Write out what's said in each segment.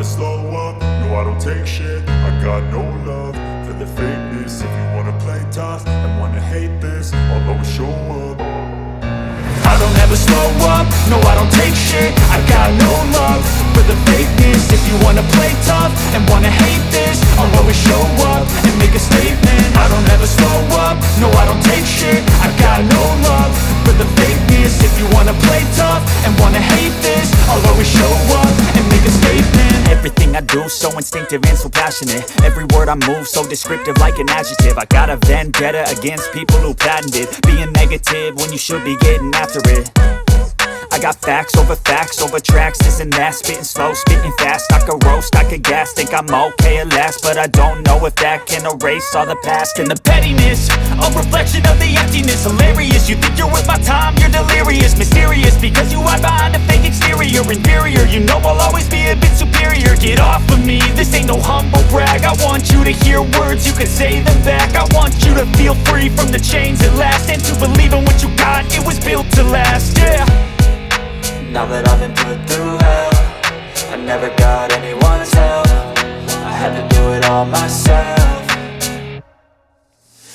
slow up, no I don't take shit. I got no love for the fakeness. If you wanna play tough and wanna hate this, I'll always show up. I don't ever slow up, no I don't take shit. I got no love for the fakeness. If you wanna play tough and wanna hate this, I'll always show up and make a statement. I don't ever slow up, no I don't take shit. I got no love for the fakeness. If you wanna play tough and wanna hate this, I'll always show up and make a statement. Everything I do so instinctive and so passionate. Every word I move so descriptive like an adjective. I got a vendetta against people who patented being negative when you should be getting after it. I got facts over tracks, this and that. Spitting slow, spitting fast, I could roast, I could gas. Think I'm okay at last, but I don't know if that can erase all the past. And the pettiness, a reflection of the emptiness. Hilarious, you think you're worth my time, you're delirious. Mysterious, because you hide behind a fake exterior. Inferior, you know I'll always be a bit superior. Get off of me, this ain't no humble brag. I want you to hear words, you can say them back. I want you to feel free from the chains at last, and to believe in what you got, it was built to last, yeah. Now that I've been put through hell, I never got anyone's help. I had to do it all myself.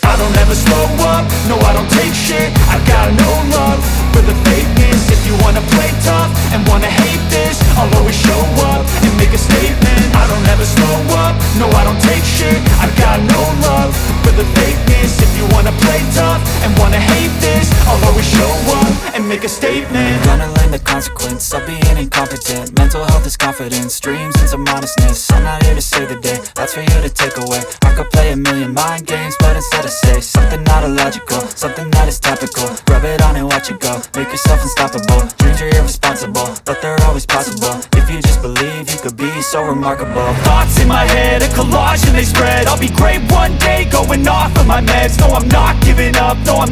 I don't ever slow up, no I don't take shit. I got no love for the fakeness. If you wanna play tough and wanna hate this, I'll always show up and make a statement. I don't ever slow up, no I don't take shit. I got no love for the fakeness. If you wanna play tough and wanna hate this, I'll always show up and make a statement. Gonna learn the consequence of being incompetent. Mental health is confidence, dreams and some honestness. I'm not here to save the day, that's for you to take away. I could play a million mind games, but instead I say something not illogical, something that is topical. Rub it on and watch it go, make yourself unstoppable. Dreams are irresponsible, but they're always possible. If you just believe, you could be so remarkable. Thoughts in my head, a collage and they spread. I'll be great one day, going off of my meds. No, I'm not giving up, no, I'm not.